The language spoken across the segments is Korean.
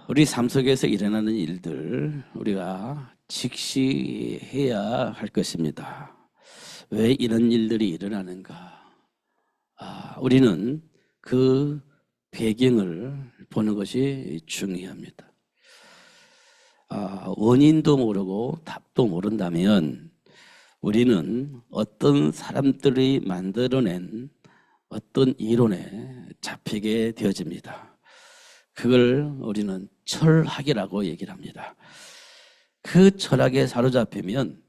우리 삶 속에서 일어나는 일들 우리가 직시해야 할 것입니다. 왜 이런 일들이 일어나는가? 우리는 그 배경을 보는 것이 중요합니다. 원인도 모르고 답도 모른다면 우리는 어떤 사람들이 만들어낸 어떤 이론에 잡히게 되어집니다. 그걸 우리는 철학이라고 얘기를 합니다. 그 철학에 사로잡히면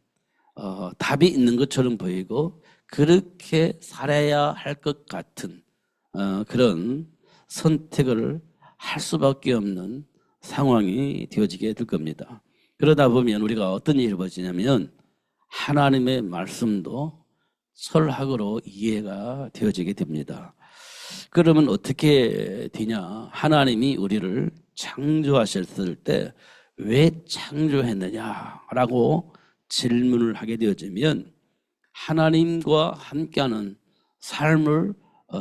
답이 있는 것처럼 보이고 그렇게 살아야 할 것 같은 그런 선택을 할 수밖에 없는 상황이 되어지게 될 겁니다. 그러다 보면 우리가 어떤 일이 벌어지냐면 하나님의 말씀도 철학으로 이해가 되어지게 됩니다. 그러면 어떻게 되냐? 하나님이 우리를 창조하셨을 때 왜 창조했느냐라고 질문을 하게 되어지면 하나님과 함께하는 삶을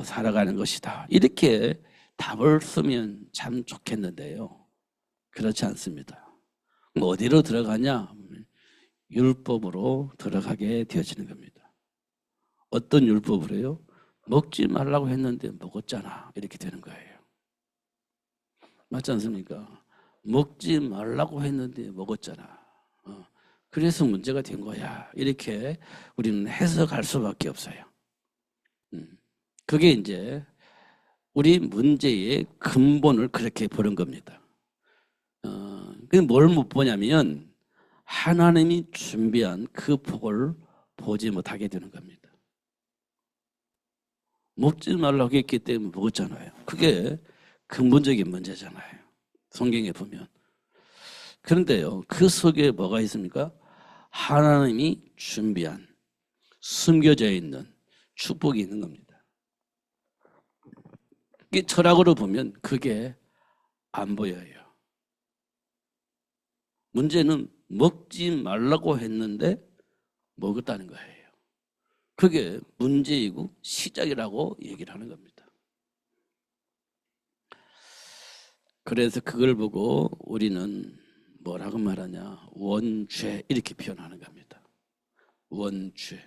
살아가는 것이다. 이렇게 답을 쓰면 참 좋겠는데요. 그렇지 않습니다. 어디로 들어가냐? 율법으로 들어가게 되어지는 겁니다. 어떤 율법으로요? 먹지 말라고 했는데 먹었잖아. 이렇게 되는 거예요. 맞지 않습니까? 먹지 말라고 했는데 먹었잖아. 그래서 문제가 된 거야. 이렇게 우리는 해석할 수밖에 없어요. 그게 이제 우리 문제의 근본을 그렇게 보는 겁니다. 뭘 못 보냐면 하나님이 준비한 그 복을 보지 못하게 되는 겁니다. 먹지 말라고 했기 때문에 먹었잖아요. 그게 근본적인 문제잖아요. 성경에 보면. 그런데요, 그 속에 뭐가 있습니까? 하나님이 준비한 숨겨져 있는 축복이 있는 겁니다. 이게 철학으로 보면 그게 안 보여요. 문제는 먹지 말라고 했는데 먹었다는 거예요. 그게 문제이고 시작이라고 얘기를 하는 겁니다. 그래서 그걸 보고 우리는 뭐라고 말하냐? 원죄 이렇게 표현하는 겁니다. 원죄.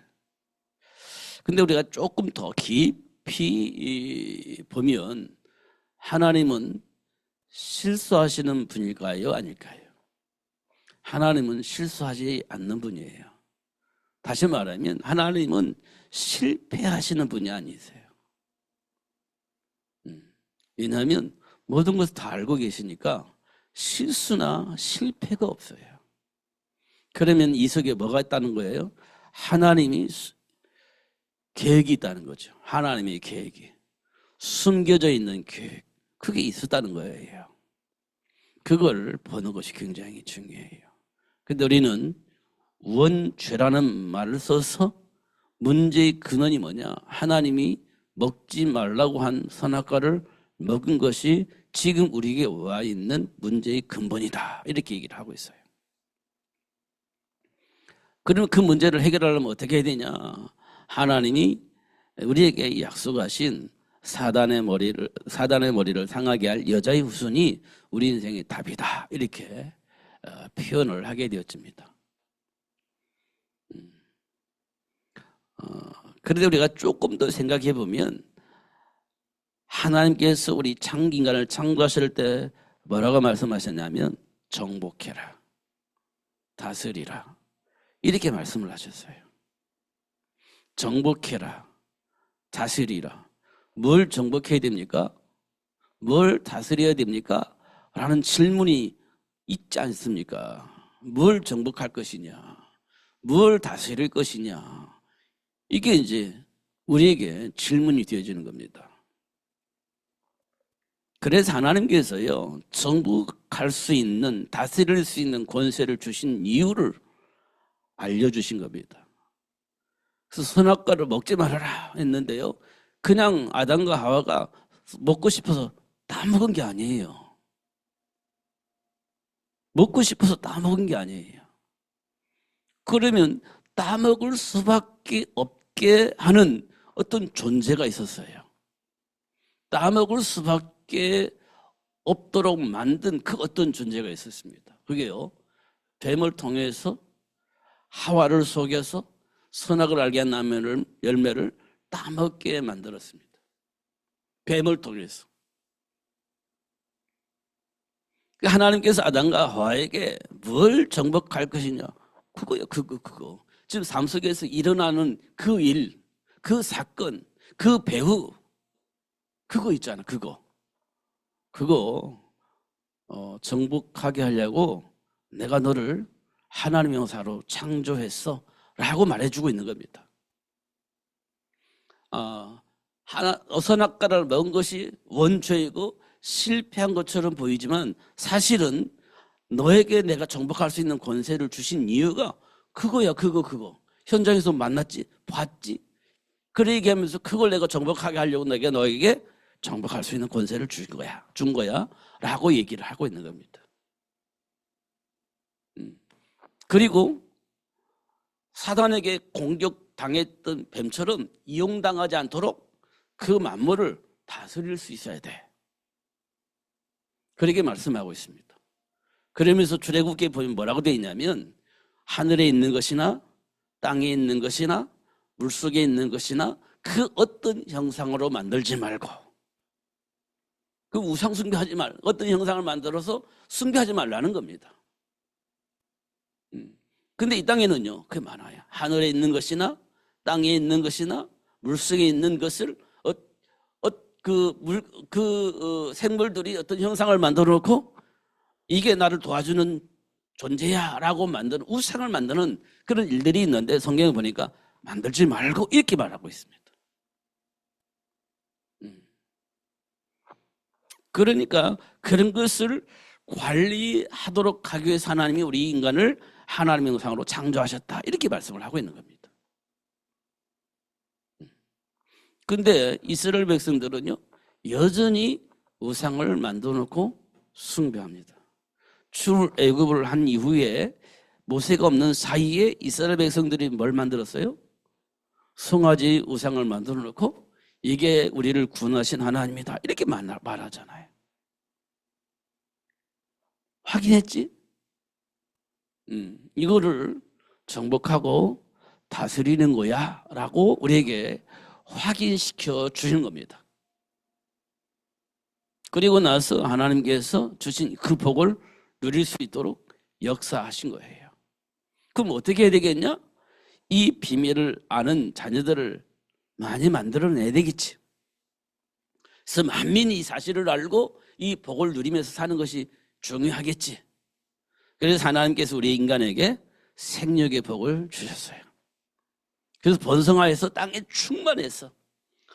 근데 우리가 조금 더 깊이 보면 하나님은 실수하시는 분일까요? 아닐까요? 하나님은 실수하지 않는 분이에요. 다시 말하면 하나님은 실패하시는 분이 아니세요. 왜냐하면 모든 것을 다 알고 계시니까 실수나 실패가 없어요. 그러면 이 속에 뭐가 있다는 거예요? 하나님이 계획이 있다는 거죠. 하나님의 계획이. 숨겨져 있는 계획. 그게 있었다는 거예요. 그걸 보는 것이 굉장히 중요해요. 근데 우리는 원죄라는 말을 써서 문제의 근원이 뭐냐? 하나님이 먹지 말라고 한 선악과를 먹은 것이 지금 우리에게 와 있는 문제의 근본이다. 이렇게 얘기를 하고 있어요. 그러면 그 문제를 해결하려면 어떻게 해야 되냐? 하나님이 우리에게 약속하신 사단의 머리를 상하게 할 여자의 후손이 우리 인생의 답이다. 이렇게 표현을 하게 되었습니다. 그런데 우리가 조금 더 생각해 보면 하나님께서 우리 인간을 창조하실 때 뭐라고 말씀하셨냐면 정복해라, 다스리라 이렇게 말씀을 하셨어요. 정복해라, 다스리라. 뭘 정복해야 됩니까? 뭘 다스려야 됩니까? 라는 질문이 있지 않습니까? 뭘 정복할 것이냐? 뭘 다스릴 것이냐? 이게 이제 우리에게 질문이 되어지는 겁니다. 그래서 하나님께서요, 정복할 수 있는, 다스릴 수 있는 권세를 주신 이유를 알려주신 겁니다. 그래서 선악과를 먹지 말아라 했는데요, 그냥 아담과 하와가 먹고 싶어서 다 먹은 게 아니에요. 먹고 싶어서 다 먹은 게 아니에요. 그러면 따먹을 수밖에 없게 하는 어떤 존재가 있었어요. 따먹을 수밖에 없도록 만든 그 어떤 존재가 있었습니다. 그게요, 뱀을 통해서 하와를 속여서 선악을 알게 한 열매를 따먹게 만들었습니다. 뱀을 통해서. 하나님께서 아담과 하와에게 뭘 정복할 것이냐? 그거요, 그거. 지금 삶 속에서 일어나는 그 일, 그 사건, 그 배후, 그거 있잖아, 그거 정복하게 하려고 내가 너를 하나님의 형상으로 창조했어 라고 말해주고 있는 겁니다. 선악과를 먹은 것이 원죄이고 실패한 것처럼 보이지만 사실은 너에게 내가 정복할 수 있는 권세를 주신 이유가 그거야, 그거. 현장에서 만났지, 봤지. 그래 얘기하면서 그걸 내가 정복하게 하려고 내가 너에게 정복할 수 있는 권세를 준 거야 라고 얘기를 하고 있는 겁니다. 그리고 사단에게 공격당했던 뱀처럼 이용당하지 않도록 그 만물을 다스릴 수 있어야 돼. 그렇게 말씀하고 있습니다. 그러면서 출애굽기에 보면 뭐라고 되어 있냐면 하늘에 있는 것이나 땅에 있는 것이나 물속에 있는 것이나 그 어떤 형상으로 만들지 말고, 그 우상 숭배하지 말고 어떤 형상을 만들어서 숭배하지 말라는 겁니다. 근데 이 땅에는요, 그게 많아요. 하늘에 있는 땅에 있는 것이나 물속에 있는 것을 생물들이 어떤 형상을 만들어 놓고 이게 나를 도와주는 존재야 라고 만드는, 우상을 만드는 그런 일들이 있는데 성경에 보니까 만들지 말고 이렇게 말하고 있습니다. 그러니까 그런 것을 관리하도록 하기 위해서 하나님이 우리 인간을 하나님의 형상으로 창조하셨다, 이렇게 말씀을 하고 있는 겁니다. 근데 이스라엘 백성들은요, 여전히 우상을 만들어 놓고 숭배합니다. 출애굽을 한 이후에 모세가 없는 사이에 이스라엘 백성들이 뭘 만들었어요? 송아지 우상을 만들어 놓고 이게 우리를 구원하신 하나님이다, 이렇게 말하잖아요. 확인했지? 이거를 정복하고 다스리는 거야 라고 우리에게 확인시켜 주시는 겁니다. 그리고 나서 하나님께서 주신 그 복을 누릴 수 있도록 역사하신 거예요. 그럼 어떻게 해야 되겠냐? 이 비밀을 아는 자녀들을 많이 만들어내야 되겠지. 그래서 만민이 이 사실을 알고 이 복을 누리면서 사는 것이 중요하겠지. 그래서 하나님께서 우리 인간에게 생육의 복을 주셨어요. 그래서 번성하여서 땅에 충만해서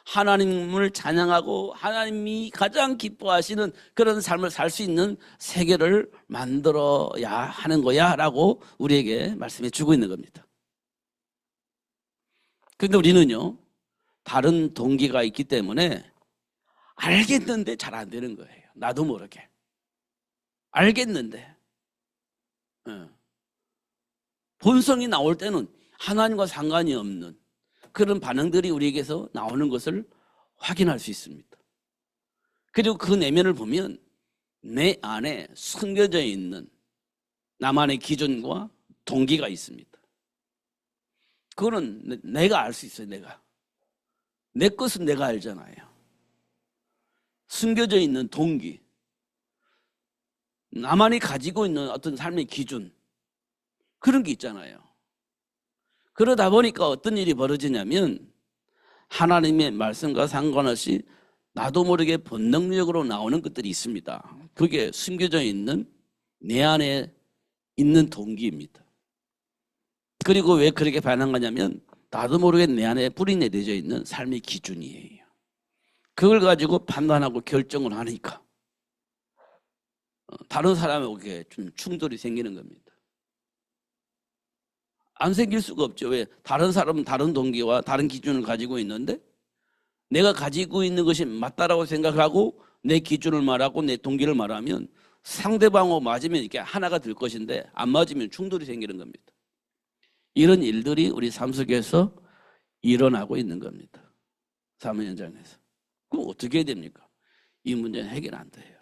하나님을 찬양하고 하나님이 가장 기뻐하시는 그런 삶을 살 수 있는 세계를 만들어야 하는 거야 라고 우리에게 말씀해 주고 있는 겁니다. 그런데 우리는요, 다른 동기가 있기 때문에 알겠는데 잘 안 되는 거예요. 나도 모르게 알겠는데 본성이 나올 때는 하나님과 상관이 없는 그런 반응들이 우리에게서 나오는 것을 확인할 수 있습니다. 그리고 그 내면을 보면 내 안에 숨겨져 있는 나만의 기준과 동기가 있습니다. 그거는 내가 알 수 있어요. 내 것은 내가 알잖아요. 숨겨져 있는 동기, 나만이 가지고 있는 어떤 삶의 기준, 그런 게 있잖아요. 그러다 보니까 어떤 일이 벌어지냐면 하나님의 말씀과 상관없이 나도 모르게 본능적으로 나오는 것들이 있습니다. 그게 숨겨져 있는 내 안에 있는 동기입니다. 그리고 왜 그렇게 반응하냐면 나도 모르게 내 안에 뿌리 내려져 있는 삶의 기준이에요. 그걸 가지고 판단하고 결정을 하니까 다른 사람에게 좀 충돌이 생기는 겁니다. 안 생길 수가 없죠. 왜? 다른 사람은 다른 동기와 다른 기준을 가지고 있는데 내가 가지고 있는 것이 맞다라고 생각하고 내 기준을 말하고 내 동기를 말하면 상대방하고 맞으면 이렇게 하나가 될 것인데 안 맞으면 충돌이 생기는 겁니다. 이런 일들이 우리 삶 속에서 일어나고 있는 겁니다. 삶의 현장에서. 그럼 어떻게 해야 됩니까? 이 문제는 해결 안 돼요.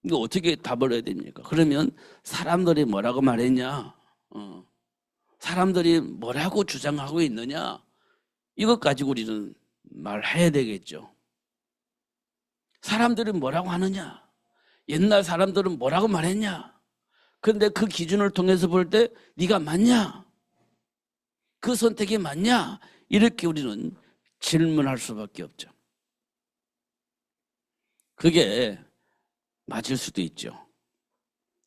이거 어떻게 답을 해야 됩니까? 그러면 사람들이 뭐라고 말했냐? 사람들이 뭐라고 주장하고 있느냐? 이것 가지고 우리는 말해야 되겠죠. 사람들이 뭐라고 하느냐? 옛날 사람들은 뭐라고 말했냐? 그런데 그 기준을 통해서 볼 때 네가 맞냐? 그 선택이 맞냐? 이렇게 우리는 질문할 수밖에 없죠. 그게 맞을 수도 있죠.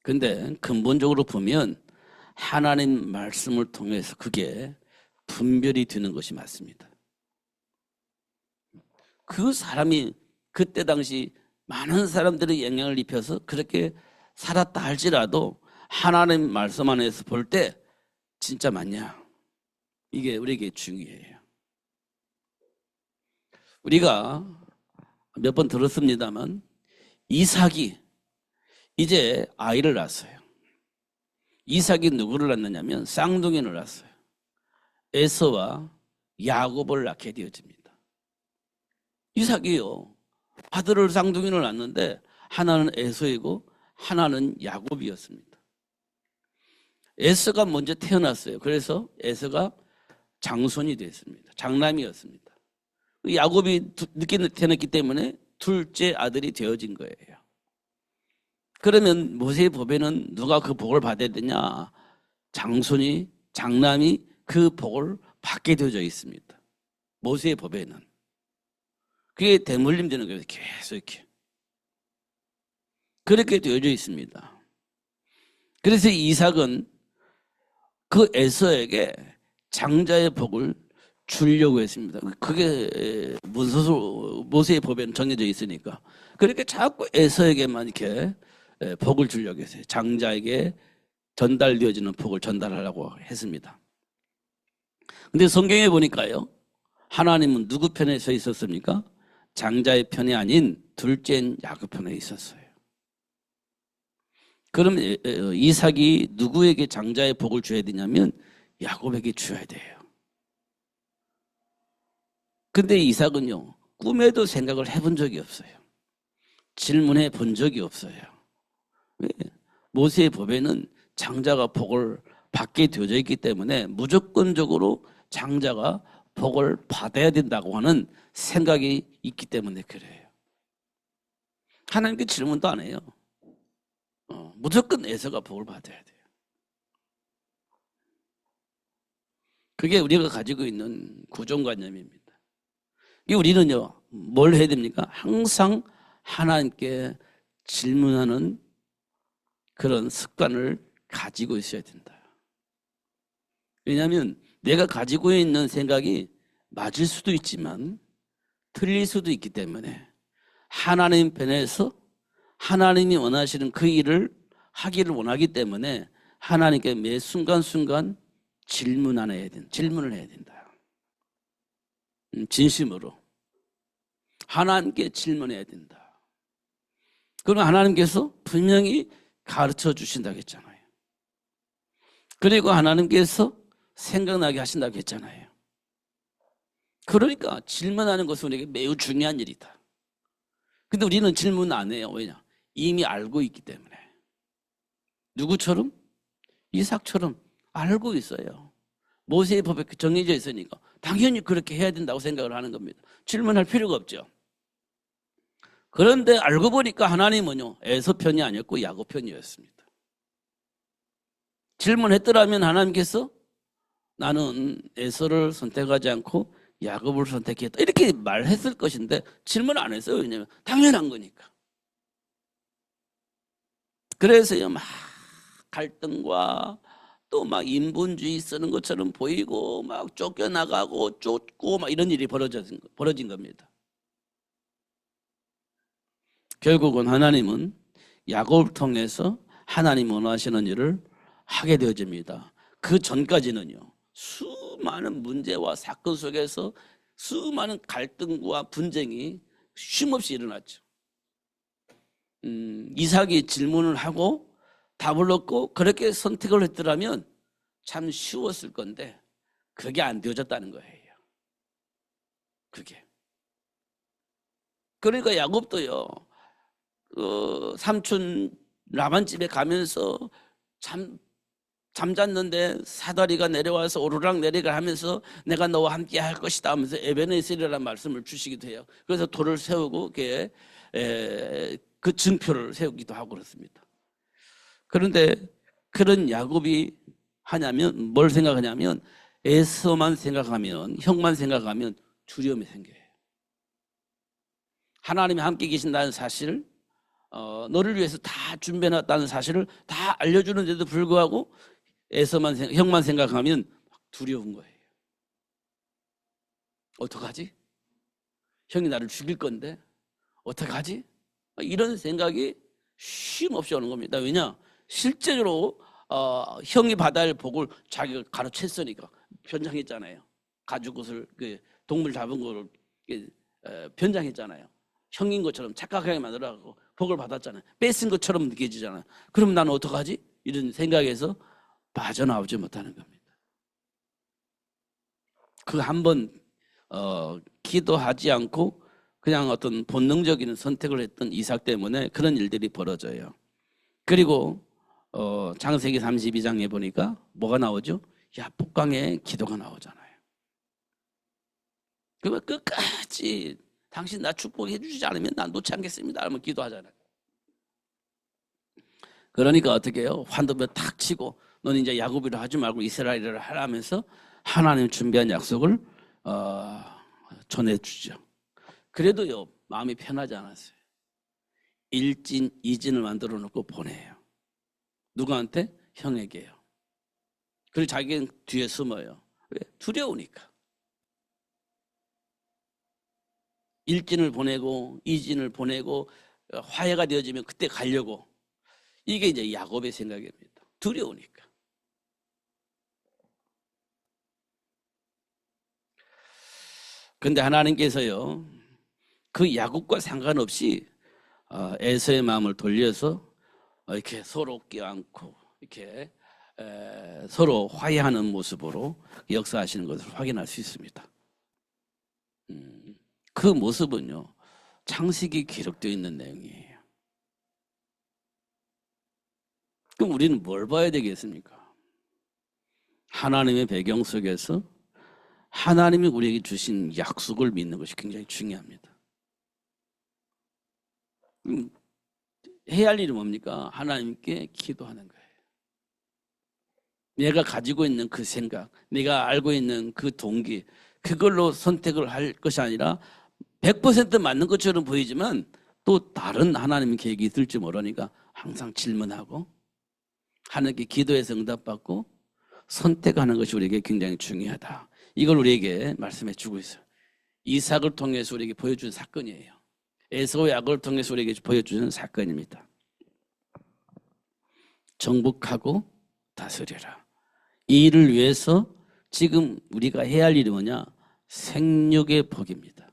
근데 근본적으로 보면 하나님 말씀을 통해서 그게 분별이 되는 것이 맞습니다. 그 사람이 그때 당시 많은 사람들의 영향을 입혀서 그렇게 살았다 할지라도 하나님 말씀 안에서 볼 때 진짜 맞냐? 이게 우리에게 중요해요. 우리가 몇 번 들었습니다만 이삭이 이제 아이를 낳았어요. 이삭이 누구를 낳느냐면 쌍둥이를 낳았어요. 에서와 야곱을 낳게 되어집니다. 이삭이요, 아들을 쌍둥이를 낳았는데 하나는 에서이고 하나는 야곱이었습니다. 에서가 먼저 태어났어요. 그래서 에서가 장손이 됐습니다. 장남이었습니다. 야곱이 늦게 태어났기 때문에 둘째 아들이 되어진 거예요. 그러면 모세의 법에는 누가 그 복을 받아야 되냐? 장손이, 장남이 그 복을 받게 되어져 있습니다. 모세의 법에는. 그게 대물림 되는 거예요. 계속 이렇게. 그렇게 되어져 있습니다. 그래서 이삭은 그 에서에게 장자의 복을 주려고 했습니다. 그게 문서서 모세의 법에는 정해져 있으니까. 그렇게 자꾸 에서에게만 이렇게 복을 주려고 했어요. 장자에게 전달되어지는 복을 전달하려고 했습니다. 근데 성경에 보니까요, 하나님은 누구 편에 서 있었습니까? 장자의 편이 아닌 둘째인 야곱 편에 있었어요. 그럼 이삭이 누구에게 장자의 복을 줘야 되냐면 야곱에게 줘야 돼요. 근데 이삭은요, 꿈에도 생각을 해본 적이 없어요. 질문해 본 적이 없어요. 왜? 모세의 법에는 장자가 복을 받게 되어져 있기 때문에 무조건적으로 장자가 복을 받아야 된다고 하는 생각이 있기 때문에 그래요. 하나님께 질문도 안 해요. 무조건 에서가 복을 받아야 돼요. 그게 우리가 가지고 있는 고정관념입니다. 우리는요, 뭘 해야 됩니까? 항상 하나님께 질문하는 그런 습관을 가지고 있어야 된다. 왜냐하면 내가 가지고 있는 생각이 맞을 수도 있지만 틀릴 수도 있기 때문에 하나님 편에서 하나님이 원하시는 그 일을 하기를 원하기 때문에 하나님께 매 순간순간 질문을 해야 된다. 진심으로 하나님께 질문해야 된다. 그럼 하나님께서 분명히 가르쳐 주신다고 했잖아요. 그리고 하나님께서 생각나게 하신다고 했잖아요. 그러니까 질문하는 것은 우리에게 매우 중요한 일이다. 근데 우리는 질문 안 해요. 왜냐? 이미 알고 있기 때문에. 누구처럼? 이삭처럼 알고 있어요. 모세의 법에 정해져 있으니까 당연히 그렇게 해야 된다고 생각을 하는 겁니다. 질문할 필요가 없죠. 그런데 알고 보니까 하나님은요, 에서 편이 아니었고 야곱 편이었습니다. 질문했더라면 하나님께서 나는 에서를 선택하지 않고 야곱을 선택했다 이렇게 말했을 것인데 질문 안 했어요. 왜냐하면 당연한 거니까. 그래서요, 막 갈등과 또 막 인본주의 쓰는 것처럼 보이고 막 쫓겨나가고 쫓고 막 이런 일이 벌어진 겁니다. 결국은 하나님은 야곱을 통해서 하나님 원하시는 일을 하게 되어집니다. 그 전까지는요, 수많은 문제와 사건 속에서 수많은 갈등과 분쟁이 쉼없이 일어났죠. 이삭이 질문을 하고 답을 얻고 그렇게 선택을 했더라면 참 쉬웠을 건데 그게 안 되어졌다는 거예요. 그게. 그러니까 야곱도요, 삼촌 라만집에 가면서 잠잤는데 사다리가 내려와서 오르락 내리락 하면서 내가 너와 함께 할 것이다 하면서 에베네셀이라는 말씀을 주시기도 해요. 그래서 돌을 세우고 그 증표를 세우기도 하고 그렇습니다. 그런데 그런 야곱이 하냐면 뭘 생각하냐면 에서만 생각하면, 형만 생각하면 두려움이 생겨요. 하나님이 함께 계신다는 사실, 너를 위해서 다 준비해놨다는 사실을 다 알려주는데도 불구하고 형만 생각하면 두려운 거예요. 어떡하지? 형이 나를 죽일 건데 어떡하지? 이런 생각이 쉼없이 오는 겁니다. 왜냐? 실제로 형이 받아야 할 복을 자기가 가로챘으니까. 변장했잖아요. 가죽옷을 동물 잡은 거를 변장했잖아요. 형인 것처럼 착각하게 만들어가고 복을 받았잖아요. 뺏은 것처럼 느껴지잖아요. 그럼 나는 어떡하지? 이런 생각에서 빠져나오지 못하는 겁니다. 그 한 번 기도하지 않고 그냥 어떤 본능적인 선택을 했던 이삭 때문에 그런 일들이 벌어져요. 그리고 창세기 32장에 보니까 뭐가 나오죠? 야복강의 기도가 나오잖아요. 그러면 끝까지 당신 나 축복해 주지 않으면 난 놓지 않겠습니다 하면 기도하잖아요. 그러니까 어떻게 해요? 환도뼈 탁 치고 너는 이제 야곱이라 하지 말고 이스라엘이라 하라면서 하나님 준비한 약속을 전해주죠. 그래도요 마음이 편하지 않았어요. 1진, 2진을 만들어 놓고 보내요. 누구한테? 형에게요. 그리고 자기는 뒤에 숨어요. 왜? 두려우니까. 1진을 보내고 2진을 보내고 화해가 되어지면 그때 가려고. 이게 이제 야곱의 생각입니다. 두려우니까. 그런데 하나님께서요 그 야곱과 상관없이 에서의 마음을 돌려서 이렇게 서로 껴안고 이렇게 서로 화해하는 모습으로 역사하시는 것을 확인할 수 있습니다. 그 모습은요 창세기에 기록되어 있는 내용이에요. 그럼 우리는 뭘 봐야 되겠습니까? 하나님의 배경 속에서 하나님이 우리에게 주신 약속을 믿는 것이 굉장히 중요합니다. 해야 할 일이 뭡니까? 하나님께 기도하는 거예요. 내가 가지고 있는 그 생각, 내가 알고 있는 그 동기, 그걸로 선택을 할 것이 아니라 100% 맞는 것처럼 보이지만 또 다른 하나님의 계획이 있을지 모르니까 항상 질문하고 하나님께 기도해서 응답받고 선택하는 것이 우리에게 굉장히 중요하다. 이걸 우리에게 말씀해 주고 있어요. 이삭을 통해서 우리에게 보여준 사건이에요. 에서와 야곱을 통해서 우리에게 보여주는 사건입니다. 정복하고 다스려라. 이 일을 위해서 지금 우리가 해야 할 일이 뭐냐? 생육의 복입니다.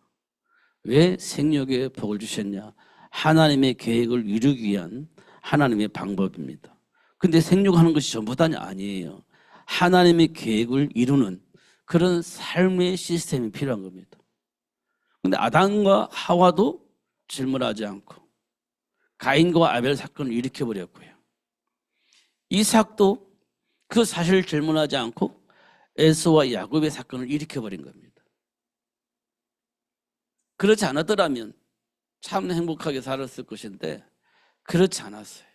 왜 생육의 복을 주셨냐? 하나님의 계획을 이루기 위한 하나님의 방법입니다. 근데 생육하는 것이 전부 다냐? 아니에요. 하나님의 계획을 이루는 그런 삶의 시스템이 필요한 겁니다. 근데 아담과 하와도 질문하지 않고 가인과 아벨 사건을 일으켜버렸고요. 이삭도 그 사실을 질문하지 않고 에서와 야곱의 사건을 일으켜버린 겁니다. 그렇지 않았더라면 참 행복하게 살았을 것인데 그렇지 않았어요.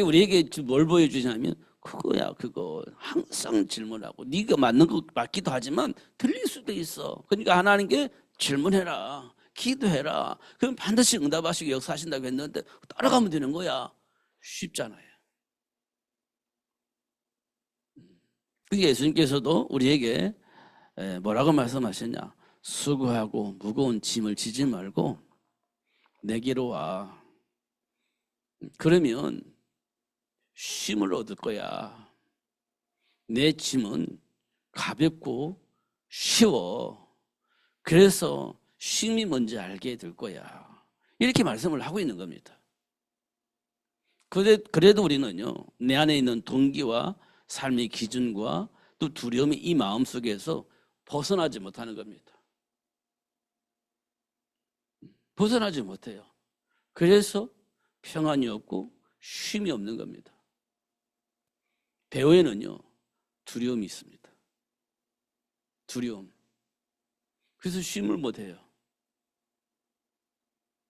우리에게 뭘 보여주냐면 그거야 그거 항상 질문하고 네가 맞는 거 맞기도 하지만 틀릴 수도 있어. 그러니까 하나님께 질문해라. 기도해라. 그럼 반드시 응답하시고 역사하신다고 했는데 따라가면 되는 거야. 쉽잖아요. 예수님께서도 우리에게 뭐라고 말씀하셨냐? 수고하고 무거운 짐을 지지 말고 내게로 와. 그러면 쉼을 얻을 거야. 내 짐은 가볍고 쉬워. 그래서 쉼이 뭔지 알게 될 거야. 이렇게 말씀을 하고 있는 겁니다. 그래도 우리는요, 내 안에 있는 동기와 삶의 기준과 또 두려움이 이 마음 속에서 벗어나지 못하는 겁니다. 벗어나지 못해요. 그래서 평안이 없고 쉼이 없는 겁니다. 배후에는요, 두려움이 있습니다. 두려움. 그래서 쉼을 못해요.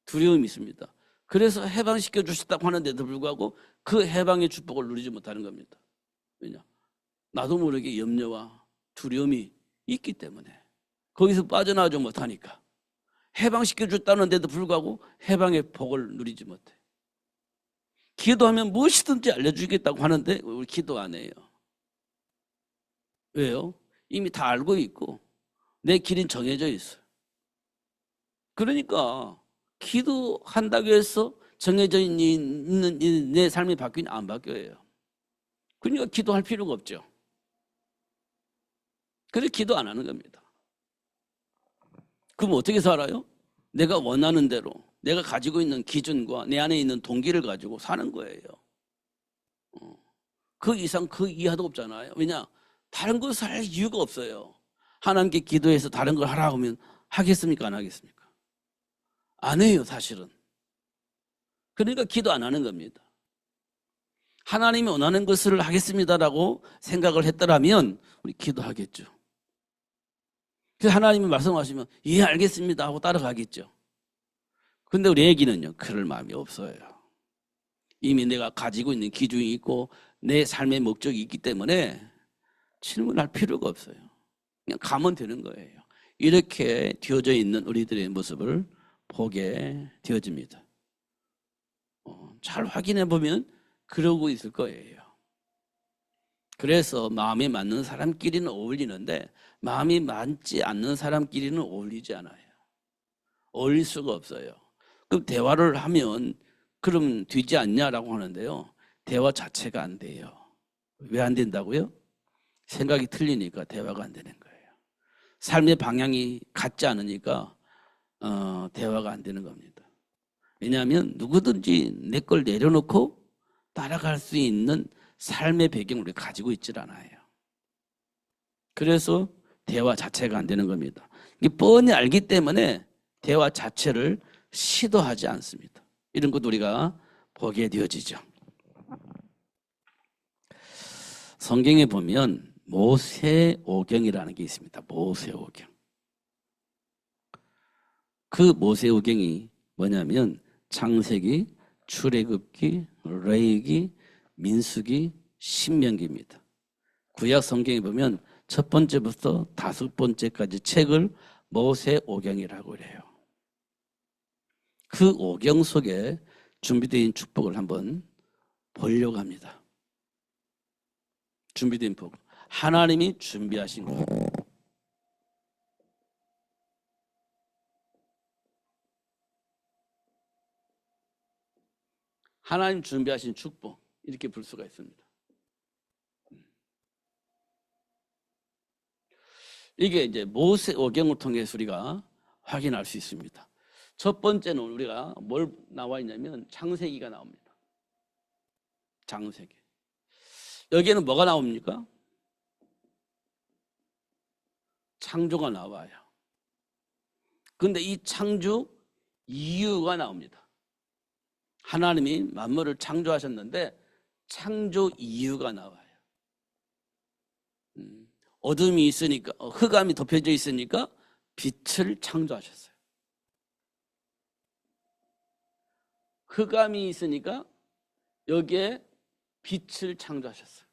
두려움이 있습니다. 그래서 해방시켜 주셨다고 하는데도 불구하고 그 해방의 축복을 누리지 못하는 겁니다. 왜냐? 나도 모르게 염려와 두려움이 있기 때문에 거기서 빠져나오지 못하니까 해방시켜 줬다는데도 불구하고 해방의 복을 누리지 못해. 기도하면 무엇이든지 알려주겠다고 하는데 우리 기도 안 해요. 왜요? 이미 다 알고 있고 내 길은 정해져 있어요. 그러니까 기도한다고 해서 정해져 있는 내 삶이 바뀌냐? 안 바뀌어요. 그러니까 기도할 필요가 없죠. 그래서 기도 안 하는 겁니다. 그럼 어떻게 살아요? 내가 원하는 대로 내가 가지고 있는 기준과 내 안에 있는 동기를 가지고 사는 거예요. 그 이상 그 이하도 없잖아요. 왜냐? 다른 것을 할 이유가 없어요. 하나님께 기도해서 다른 걸 하라고 하면 하겠습니까? 안 하겠습니까? 안 해요, 사실은. 그러니까 기도 안 하는 겁니다. 하나님이 원하는 것을 하겠습니다라고 생각을 했더라면 우리 기도하겠죠. 그래서 하나님이 말씀하시면 예, 알겠습니다 하고 따라가겠죠. 근데 우리 애기는요, 그럴 마음이 없어요. 이미 내가 가지고 있는 기준이 있고 내 삶의 목적이 있기 때문에 질문할 필요가 없어요. 그냥 가면 되는 거예요. 이렇게 되어져 있는 우리들의 모습을 보게 되어집니다. 잘 확인해 보면 그러고 있을 거예요. 그래서 마음에 맞는 사람끼리는 어울리는데 마음이 맞지 않는 사람끼리는 어울리지 않아요. 어울릴 수가 없어요. 그럼 대화를 하면 그럼 되지 않냐라고 하는데요. 대화 자체가 안 돼요. 왜 안 된다고요? 생각이 틀리니까 대화가 안 되는 거예요. 삶의 방향이 같지 않으니까 대화가 안 되는 겁니다. 왜냐하면 누구든지 내 걸 내려놓고 따라갈 수 있는 삶의 배경을 우리가 가지고 있질 않아요. 그래서 대화 자체가 안 되는 겁니다. 이게 뻔히 알기 때문에 대화 자체를 시도하지 않습니다. 이런 것도 우리가 보게 되어지죠. 성경에 보면 모세오경이라는 게 있습니다. 모세오경. 그 모세오경이 뭐냐면 창세기, 출애굽기, 레위기, 민수기, 신명기입니다. 구약 성경에 보면 첫 번째부터 다섯 번째까지 책을 모세오경이라고 해요. 그 오경 속에 준비된 축복을 한번 보려고 합니다. 준비된 복. 하나님이 준비하신 것. 하나님 준비하신 축복. 이렇게 볼 수가 있습니다. 이게 이제 모세오경을 통해서 우리가 확인할 수 있습니다. 첫 번째는 우리가 뭘 나와 있냐면 창세기가 나옵니다. 창세기. 여기에는 뭐가 나옵니까? 창조가 나와요. 그런데 이 창조 이유가 나옵니다. 하나님이 만물을 창조하셨는데 창조 이유가 나와요. 어둠이 있으니까, 흑암이 덮여져 있으니까 빛을 창조하셨어요. 흑암이 있으니까 여기에 빛을 창조하셨어요.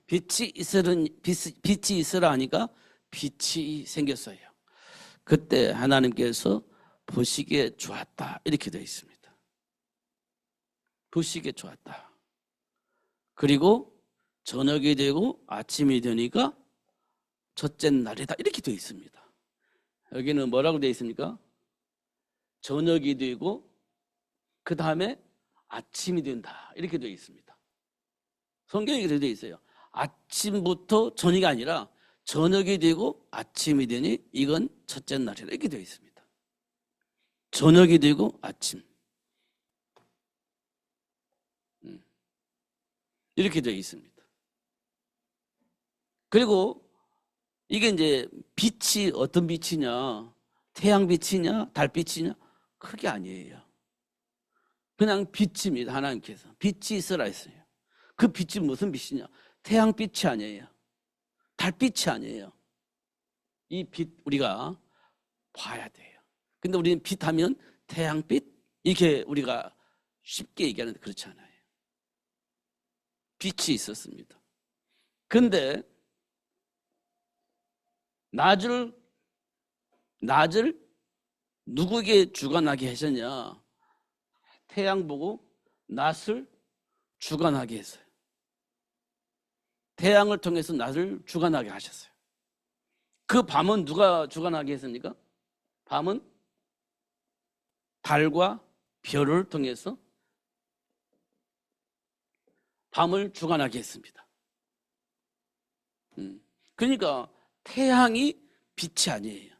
빛이 있으라 하니까 빛이 생겼어요. 그때 하나님께서 보시기에 좋았다 이렇게 되어 있습니다. 보시기에 좋았다. 그리고 저녁이 되고 아침이 되니까 첫째 날이다 이렇게 되어 있습니다. 여기는 뭐라고 되어 있습니까? 저녁이 되고 그 다음에 아침이 된다 이렇게 되어 있습니다. 성경에 그렇게 되어 있어요. 아침부터 저녁이 아니라 저녁이 되고 아침이 되니 이건 첫째 날이다 이렇게 되어 있습니다. 저녁이 되고 아침 이렇게 되어 있습니다. 그리고 이게 이제 빛이 어떤 빛이냐, 태양빛이냐, 달빛이냐, 그게 아니에요. 그냥 빛입니다. 하나님께서 빛이 있으라 했어요. 그 빛이 무슨 빛이냐? 태양빛이 아니에요. 달빛이 아니에요. 이 빛 우리가 봐야 돼요. 근데 우리는 빛하면 태양빛 이렇게 우리가 쉽게 얘기하는데 그렇지 않아요. 빛이 있었습니다. 근데 낮을 누구에게 주관하게 하셨냐? 태양 보고 낮을 주관하게 했어요. 태양을 통해서 낮을 주관하게 하셨어요. 그 밤은 누가 주관하게 했습니까? 밤은 달과 별을 통해서 밤을 주관하게 했습니다. 그러니까 태양이 빛이 아니에요.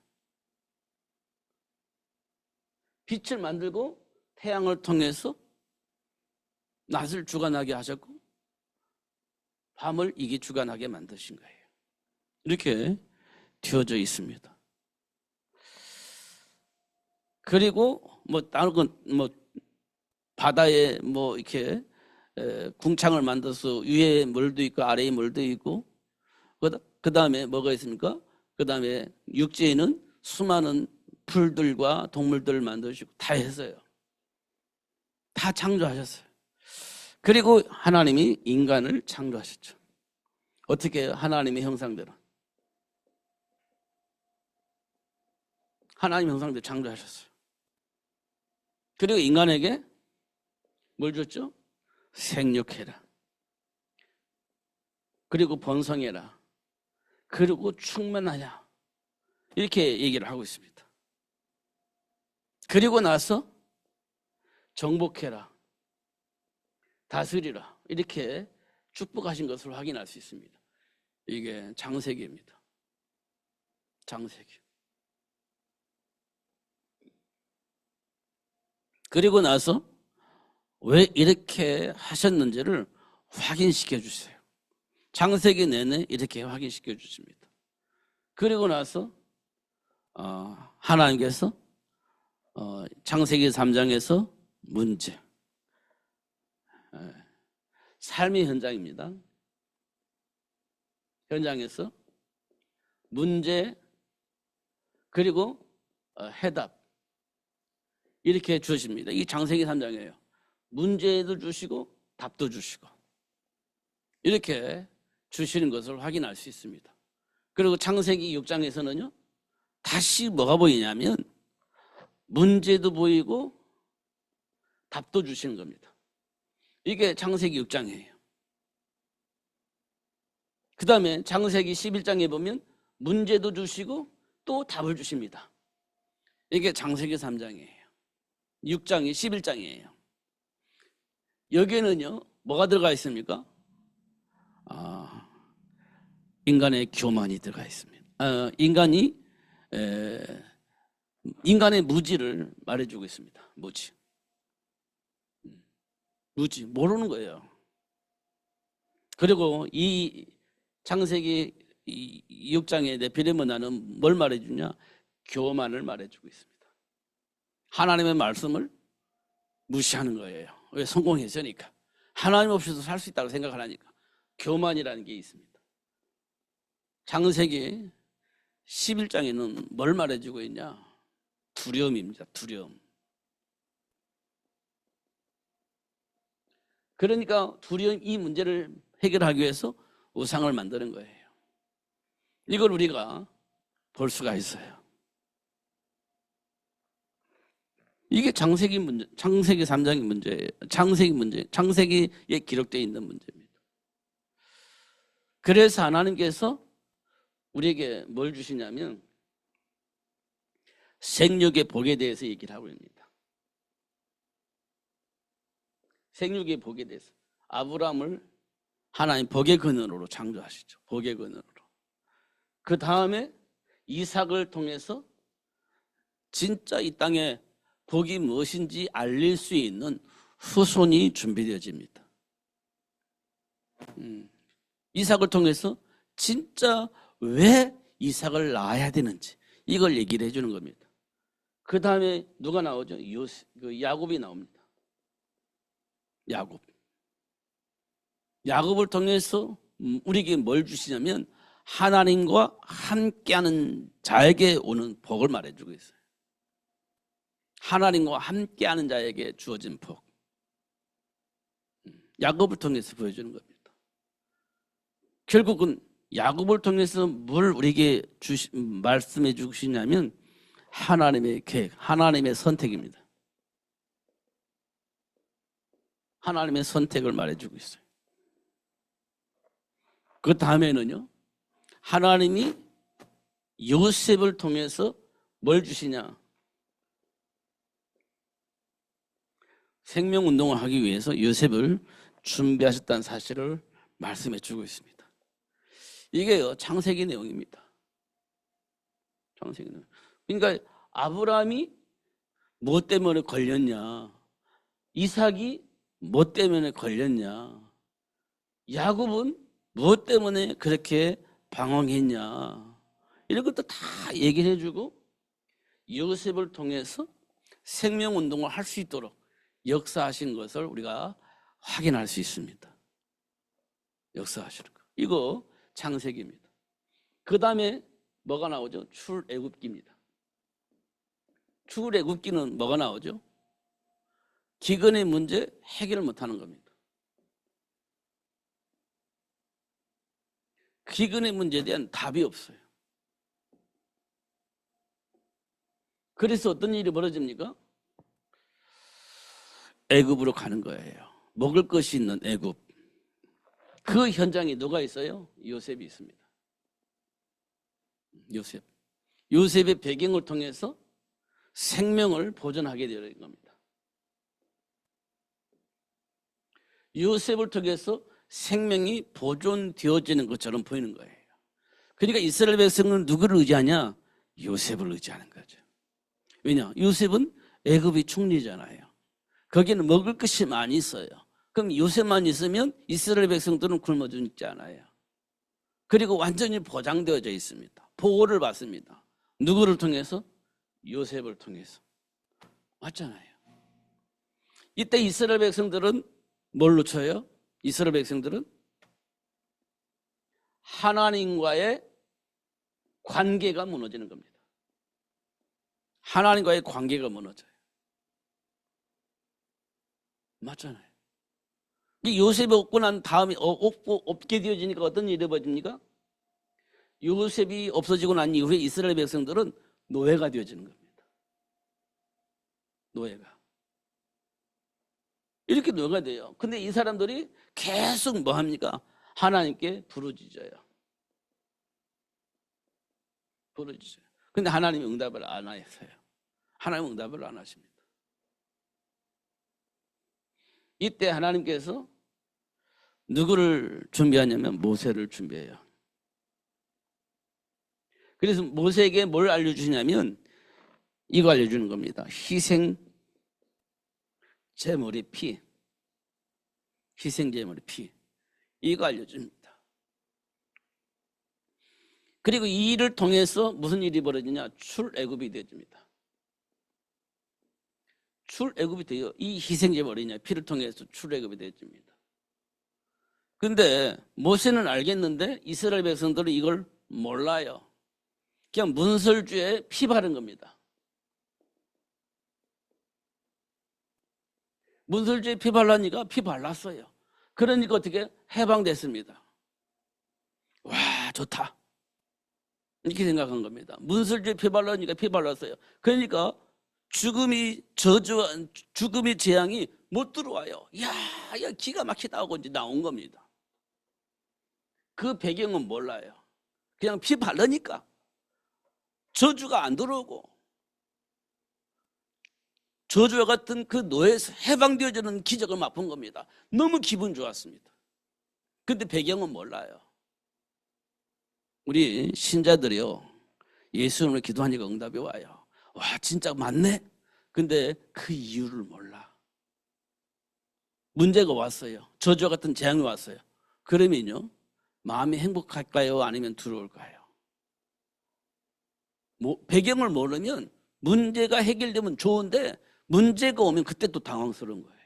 빛을 만들고 태양을 통해서 낮을 주관하게 하셨고 밤을 이게 주관하게 만드신 거예요. 이렇게 되어져 있습니다. 그리고 다른 건 바다에 이렇게 궁창을 만들어서 위에 물도 있고 아래에 물도 있고 그 다음에 뭐가 있습니까? 그 다음에 육지에는 수많은 풀들과 동물들을 만드시고 다 했어요. 다 창조하셨어요. 그리고 하나님이 인간을 창조하셨죠. 어떻게 하나님의 형상대로 하나님 형상대로 창조하셨어요. 그리고 인간에게 뭘 줬죠? 생육해라. 그리고 번성해라. 그리고 충만하냐. 이렇게 얘기를 하고 있습니다. 그리고 나서 정복해라. 다스리라. 이렇게 축복하신 것을 확인할 수 있습니다. 이게 창세기입니다. 창세기. 그리고 나서 왜 이렇게 하셨는지를 확인시켜 주세요. 창세기 내내 이렇게 확인시켜 주십니다. 그리고 나서 하나님께서 창세기 3장에서 문제, 삶의 현장입니다. 현장에서 문제 그리고 해답 이렇게 주십니다. 이 창세기 3장이에요. 문제도 주시고 답도 주시고 이렇게 주시는 것을 확인할 수 있습니다. 그리고 창세기 6장에서는요. 다시 뭐가 보이냐면 문제도 보이고 답도 주시는 겁니다. 이게 창세기 6장이에요. 그 다음에 창세기 11장에 보면 문제도 주시고 또 답을 주십니다. 이게 창세기 3장이에요. 6장이 11장이에요. 여기에는요, 뭐가 들어가 있습니까? 인간의 교만이 들어가 있습니다. 인간의 무지를 말해주고 있습니다. 무지. 모르는 거예요. 그리고 이 창세기 6장의 네피림 문화는 뭘 말해주냐? 교만을 말해주고 있습니다. 하나님의 말씀을 무시하는 거예요. 왜? 성공했으니까. 하나님 없이도 살 수 있다고 생각하니까. 교만이라는 게 있습니다. 창세기 11장에는 뭘 말해주고 있냐? 두려움입니다. 두려움. 그러니까 두려움 이 문제를 해결하기 위해서 우상을 만드는 거예요. 이걸 우리가 볼 수가 있어요. 이게 창세기 문제, 창세기 3장의 문제예요. 창세기에 기록되어 있는 문제입니다. 그래서 하나님께서 우리에게 뭘 주시냐면 생육의 복에 대해서 얘기를 하고 있습니다. 생육의 복에 대해서 아브라함을 하나님 복의 근원으로 창조하시죠. 복의 근원으로. 그 다음에 이삭을 통해서 진짜 이 땅에 복이 무엇인지 알릴 수 있는 후손이 준비되어집니다. 이삭을 통해서 진짜 왜 이삭을 낳아야 되는지 이걸 얘기를 해주는 겁니다. 그 다음에 누가 나오죠? 야곱이 나옵니다. 야곱. 야곱을 통해서 우리에게 뭘 주시냐면 하나님과 함께하는 자에게 오는 복을 말해주고 있어요. 하나님과 함께하는 자에게 주어진 복. 야곱을 통해서 보여주는 겁니다. 결국은 야곱을 통해서 뭘 우리에게 말씀해 주시냐면 하나님의 계획, 하나님의 선택입니다. 하나님의 선택을 말해주고 있어요. 그 다음에는요, 하나님이 요셉을 통해서 뭘 주시냐? 생명운동을 하기 위해서 요셉을 준비하셨다는 사실을 말씀해 주고 있습니다. 이게요, 창세기 내용입니다. 창세기 내용. 그러니까 아브라함이 뭐 때문에 걸렸냐? 이삭이 뭐 때문에 걸렸냐? 야곱은 무엇 때문에 그렇게 방황했냐? 이런 것도 다 얘기해 주고 요셉을 통해서 생명운동을 할 수 있도록 역사하신 것을 우리가 확인할 수 있습니다. 역사하시는 거. 이거 창세기입니다. 그 다음에 뭐가 나오죠? 출애굽기입니다. 출애굽기는 뭐가 나오죠? 기근의 문제 해결을 못하는 겁니다. 기근의 문제에 대한 답이 없어요. 그래서 어떤 일이 벌어집니까? 애굽으로 가는 거예요. 먹을 것이 있는 애굽. 그 현장에 누가 있어요? 요셉이 있습니다. 요셉. 요셉의 배경을 통해서 생명을 보존하게 되는 겁니다. 요셉을 통해서 생명이 보존되어지는 것처럼 보이는 거예요. 그러니까 이스라엘 백성은 누구를 의지하냐? 요셉을 의지하는 거죠. 왜냐? 요셉은 애굽의 총리잖아요. 거기는 먹을 것이 많이 있어요. 그럼 요셉만 있으면 이스라엘 백성들은 굶어 죽지 않아요. 그리고 완전히 보장되어져 있습니다. 보호를 받습니다. 누구를 통해서? 요셉을 통해서. 맞잖아요. 이때 이스라엘 백성들은 뭘로 쳐요? 이스라엘 백성들은 하나님과의 관계가 무너지는 겁니다. 하나님과의 관계가 무너져요. 맞잖아요. 요셉이 없고 난 다음에 없게 되어지니까 어떤 일이 벌어집니까? 요셉이 없어지고 난 이후에 이스라엘 백성들은 노예가 되어지는 겁니다. 노예가. 이렇게 노예가 돼요. 근데 이 사람들이 계속 뭐 합니까? 하나님께 부르짖어요. 부르짖어요. 근데 하나님이 응답을 안 하세요. 하나님 응답을 안 하십니다. 이때 하나님께서 누구를 준비하냐면 모세를 준비해요. 그래서 모세에게 뭘 알려주냐면 이거 알려주는 겁니다. 희생 제물의 피. 희생 제물의 피. 이거 알려줍니다. 그리고 이 일을 통해서 무슨 일이 벌어지냐? 출애굽이 되어집니다. 출애굽이 돼요. 이 희생 제물이냐 피를 통해서 출애굽이 되어집니다. 근데 모세는 알겠는데 이스라엘 백성들은 이걸 몰라요. 그냥 문설주에 피 바른 겁니다. 문설주에 피 발라니까 피 발랐어요. 그러니까 어떻게 해방됐습니다. 와, 좋다. 이렇게 생각한 겁니다. 문설주에 피 발라니까 피 발랐어요. 그러니까 죽음이 재앙이 못 들어와요. 야, 기가 막히다 하고 이제 나온 겁니다. 그 배경은 몰라요. 그냥 피 바르니까 저주가 안 들어오고 저주와 같은 그 노예에서 해방되어지는 기적을 맛본 겁니다. 너무 기분 좋았습니다. 근데 배경은 몰라요. 우리 신자들이요, 예수님을 기도하니까 응답이 와요. 와, 진짜 맞네? 근데 그 이유를 몰라. 문제가 왔어요. 저주와 같은 재앙이 왔어요. 그러면요, 마음이 행복할까요? 아니면 두려울까요? 배경을 모르면 문제가 해결되면 좋은데 문제가 오면 그때 또 당황스러운 거예요.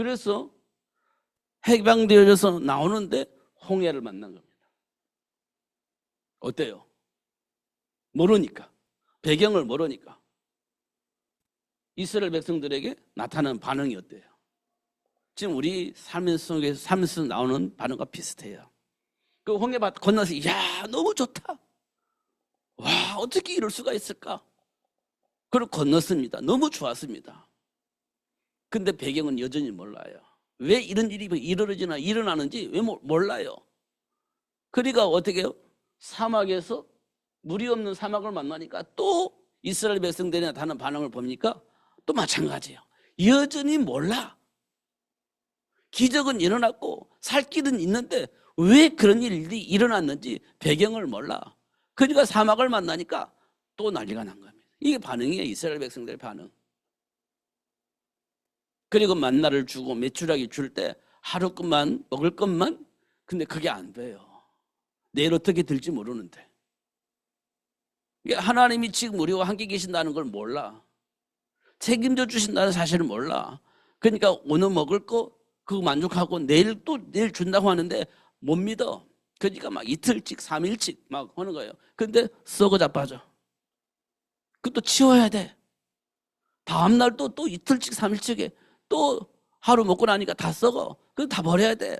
그래서 해방되어져서 나오는데 홍해를 만난 겁니다. 어때요? 모르니까. 배경을 모르니까. 이스라엘 백성들에게 나타나는 반응이 어때요? 지금 우리 삶 속에서 나오는 반응과 비슷해요. 그 홍해바다 건너서 야 너무 좋다. 와 어떻게 이럴 수가 있을까? 그리고 건넜습니다. 너무 좋았습니다. 근데 배경은 여전히 몰라요. 왜 이런 일이 일어나는지 왜 몰라요. 그러니까 어떻게 해요? 사막에서 물이 없는 사막을 만나니까 또 이스라엘 백성들이 나타나는 반응을 보니까 또 마찬가지예요. 여전히 몰라. 기적은 일어났고 살 길은 있는데 왜 그런 일이 일어났는지 배경을 몰라. 그러니까 사막을 만나니까 또 난리가 난 겁니다. 이게 반응이에요. 이스라엘 백성들의 반응. 그리고 만나를 주고 메추라기 줄 때 하루 것만 먹을 것만. 근데 그게 안 돼요. 내일 어떻게 될지 모르는데. 하나님이 지금 우리와 함께 계신다는 걸 몰라. 책임져 주신다는 사실을 몰라. 그러니까 오늘 먹을 거 그거 만족하고 내일 준다고 하는데 못 믿어. 그러니까 막 이틀씩 3일씩 막 하는 거예요. 근데 썩어 자빠져. 그것도 치워야 돼. 다음날 또 이틀씩 3일씩에 또 하루 먹고 나니까 다 썩어. 그거 다 버려야 돼.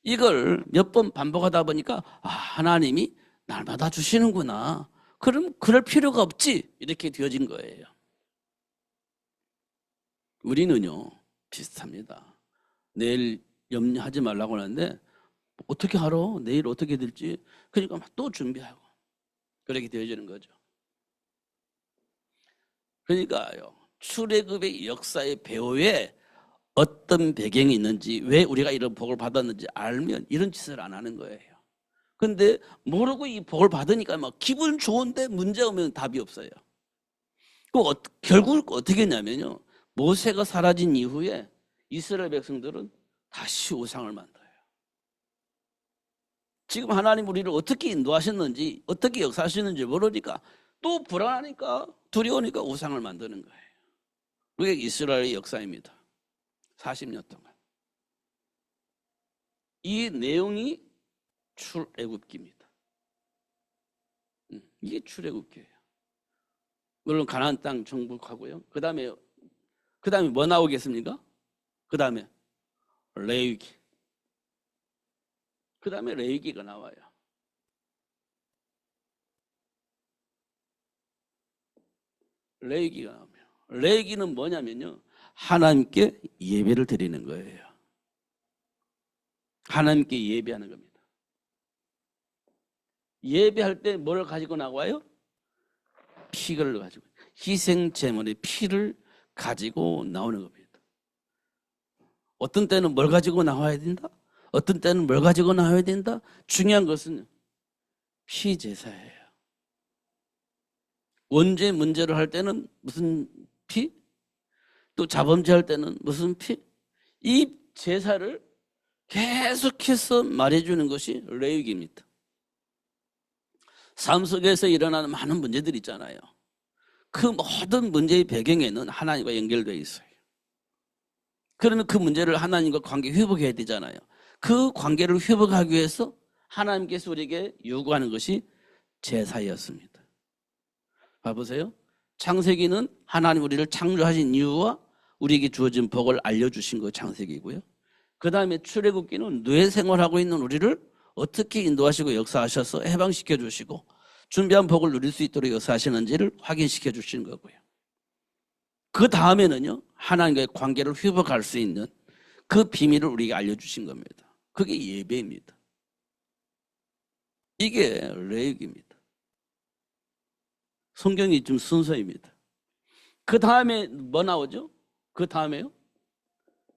이걸 몇 번 반복하다 보니까 하나님이 날마다 주시는구나. 그럼 그럴 필요가 없지. 이렇게 되어진 거예요. 우리는요 비슷합니다. 내일 염려하지 말라고 하는데 어떻게 알아? 내일 어떻게 될지. 그러니까 막 또 준비하고 그렇게 되어지는 거죠. 그러니까요 출애굽의 역사의 배후에 어떤 배경이 있는지, 왜 우리가 이런 복을 받았는지 알면 이런 짓을 안 하는 거예요. 근데 모르고 이 복을 받으니까 막 기분 좋은데 문제 오면 답이 없어요. 결국 어떻게 했냐면요, 모세가 사라진 이후에 이스라엘 백성들은 다시 우상을 만들어요. 지금 하나님 우리를 어떻게 인도하셨는지, 어떻게 역사하시는지 모르니까 또 불안하니까 두려우니까 우상을 만드는 거예요. 그게 이스라엘의 역사입니다. 40년 동안. 이 내용이 출애굽기입니다. 이게 출애굽기예요. 물론 가나안 땅 정복하고요. 그다음에 뭐 나오겠습니까? 그다음에 레위기. 그다음에 레위기가 나와요. 레위기가 나오면 레위기는 뭐냐면요, 하나님께 예배를 드리는 거예요. 하나님께 예배하는 겁니다. 예배할 때 뭘 가지고 나와요? 피를 가지고, 희생 제물의 피를 가지고 나오는 겁니다. 어떤 때는 뭘 가지고 나와야 된다? 어떤 때는 뭘 가지고 나와야 된다? 중요한 것은 피 제사예요. 원죄 문제를 할 때는 무슨 피? 또 자범죄 할 때는 무슨 피? 이 제사를 계속해서 말해주는 것이 레위기입니다. 삶 속에서 일어나는 많은 문제들이 있잖아요. 그 모든 문제의 배경에는 하나님과 연결되어 있어요. 그러면 그 문제를 하나님과 관계 회복해야 되잖아요. 그 관계를 회복하기 위해서 하나님께서 우리에게 요구하는 것이 제사였습니다. 봐보세요. 창세기는 하나님 우리를 창조하신 이유와 우리에게 주어진 복을 알려주신 거 창세기고요. 그 다음에 출애굽기는 뇌 생활하고 있는 우리를 어떻게 인도하시고 역사하셔서 해방시켜 주시고 준비한 복을 누릴 수 있도록 역사하시는지를 확인시켜 주시는 거고요. 그 다음에는요, 하나님과의 관계를 회복할 수 있는 그 비밀을 우리에게 알려주신 겁니다. 그게 예배입니다. 이게 레위기입니다. 성경이 좀 순서입니다. 그 다음에 뭐 나오죠? 그 다음에요?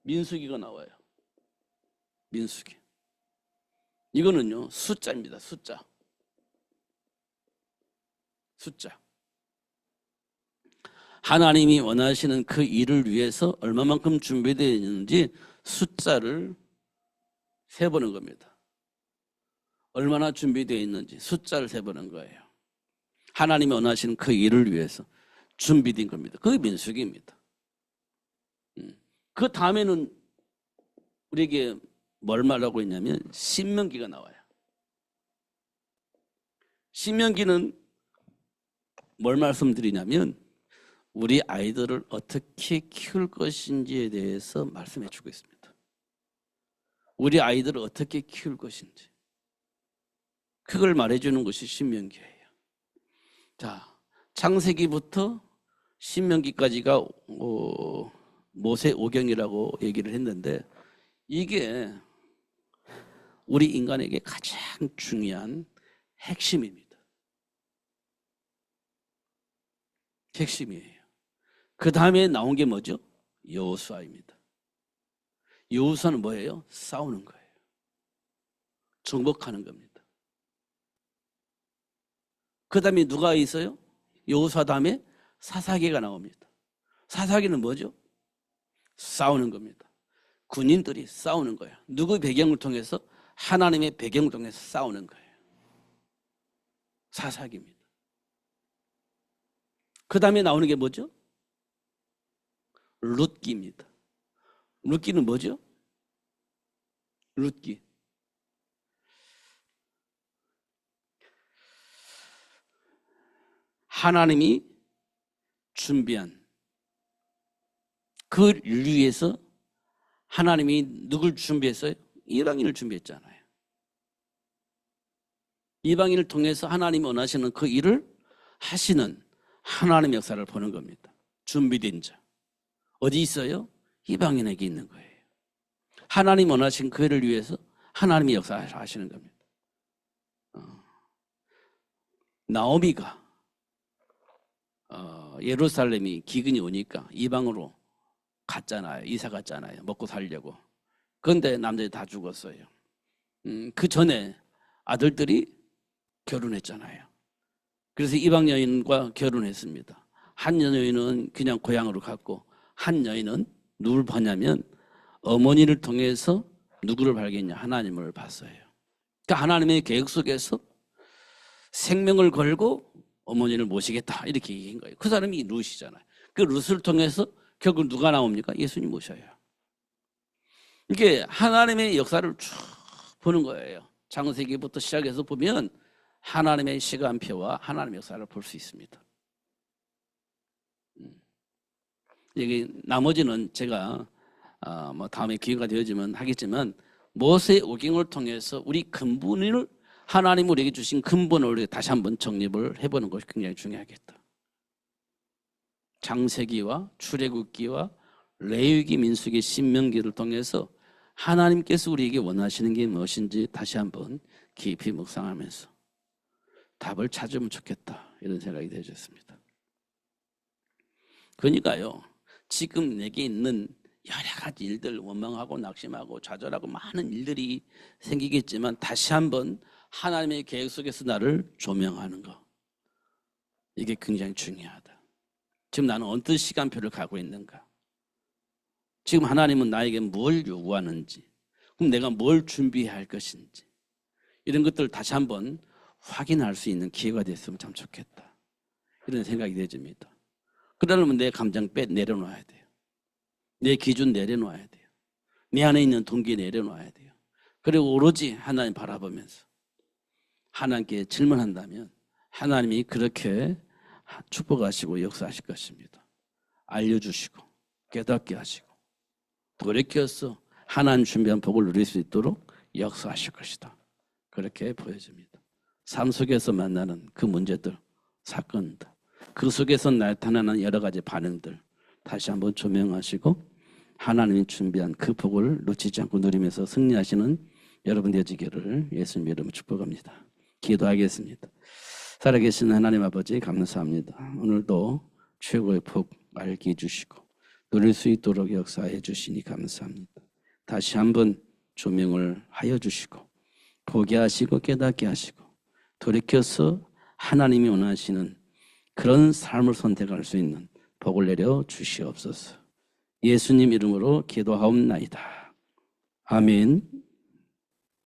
민수기가 나와요. 민수기. 이거는요, 숫자입니다. 숫자. 하나님이 원하시는 그 일을 위해서 얼마만큼 준비되어 있는지 숫자를 세보는 겁니다. 얼마나 준비되어 있는지 숫자를 세보는 거예요. 하나님이 원하시는 그 일을 위해서 준비된 겁니다. 그게 민수기입니다. 그 다음에는 우리에게 뭘 말하고 있냐면 신명기가 나와요. 신명기는 뭘 말씀드리냐면 우리 아이들을 어떻게 키울 것인지에 대해서 말씀해 주고 있습니다. 우리 아이들을 어떻게 키울 것인지 그걸 말해주는 것이 신명기예요. 자, 창세기부터 신명기까지가 모세 오경이라고 얘기를 했는데 이게 우리 인간에게 가장 중요한 핵심입니다. 핵심이에요. 그 다음에 나온 게 뭐죠? 여호수아입니다. 여호수아는 뭐예요? 싸우는 거예요. 정복하는 겁니다. 그 다음에 누가 있어요? 여호수아 다음에 사사기가 나옵니다. 사사기는 뭐죠? 싸우는 겁니다. 군인들이 싸우는 거예요. 누구 배경을 통해서? 하나님의 배경을 통해서 싸우는 거예요. 사사기입니다. 그 다음에 나오는 게 뭐죠? 룻기입니다. 룻기는 뭐죠? 룻기. 하나님이 준비한 그 인류에서 하나님이 누굴 준비했어요? 이방인을 준비했잖아요. 이방인을 통해서 하나님이 원하시는 그 일을 하시는 하나님의 역사를 보는 겁니다. 준비된 자. 어디 있어요? 이방인에게 있는 거예요. 하나님 원하신 그 일을 위해서 하나님의 역사를 하시는 겁니다. 나오미가 예루살렘이 기근이 오니까 이방으로 갔잖아요. 이사 갔잖아요. 먹고 살려고. 그런데 남자들이 다 죽었어요. 그 전에 아들들이 결혼했잖아요. 그래서 이방 여인과 결혼했습니다. 한 여인은 그냥 고향으로 갔고 한 여인은 누굴 봤냐면 어머니를 통해서 누구를 발견했냐? 하나님을 봤어요. 그러니까 하나님의 계획 속에서 생명을 걸고 어머니를 모시겠다 이렇게 얘기한 거예요. 그 사람이 룻이잖아요. 그 룻을 통해서 결국 누가 나옵니까? 예수님 모셔요. 이게 하나님의 역사를 쭉 보는 거예요. 창세기부터 시작해서 보면 하나님의 시간표와 하나님의 역사를 볼 수 있습니다. 여기 나머지는 제가 다음에 기회가 되어지면 하겠지만 모세 오경을 통해서 우리 근본을 하나님 우리에게 주신 근본을 다시 한번 정립을 해보는 것이 굉장히 중요하겠다. 창세기와 출애굽기와 레위기, 민수기, 신명기를 통해서 하나님께서 우리에게 원하시는 게 무엇인지 다시 한번 깊이 묵상하면서 답을 찾으면 좋겠다 이런 생각이 되어졌습니다. 그러니까요 지금 내게 있는 여러 가지 일들 원망하고 낙심하고 좌절하고 많은 일들이 생기겠지만 다시 한번 하나님의 계획 속에서 나를 조명하는 거 이게 굉장히 중요하다. 지금 나는 어떤 시간표를 가고 있는가? 지금 하나님은 나에게 뭘 요구하는지 그럼 내가 뭘 준비해야 할 것인지 이런 것들을 다시 한번 확인할 수 있는 기회가 됐으면 참 좋겠다 이런 생각이 되집니다. 그러려면 내 감정 내려놔야 돼요. 내 기준 내려놔야 돼요. 내 안에 있는 동기 내려놔야 돼요. 그리고 오로지 하나님 바라보면서 하나님께 질문한다면 하나님이 그렇게 축복하시고 역사하실 것입니다. 알려주시고 깨닫게 하시고 돌이켜서 하나님 준비한 복을 누릴 수 있도록 역사하실 것이다. 그렇게 보여집니다. 삶 속에서 만나는 그 문제들, 사건들, 그 속에서 나타나는 여러 가지 반응들 다시 한번 조명하시고 하나님이 준비한 그 복을 놓치지 않고 누리면서 승리하시는 여러분 되시기를 예수님 이름으로 축복합니다. 기도하겠습니다. 살아계신 하나님 아버지 감사합니다. 오늘도 최고의 복 알게 해주시고 누릴 수 있도록 역사해 주시니 감사합니다. 다시 한번 조명을 하여 주시고 보게 하시고 깨닫게 하시고 돌이켜서 하나님이 원하시는 그런 삶을 선택할 수 있는 복을 내려 주시옵소서. 예수님 이름으로 기도하옵나이다. 아멘.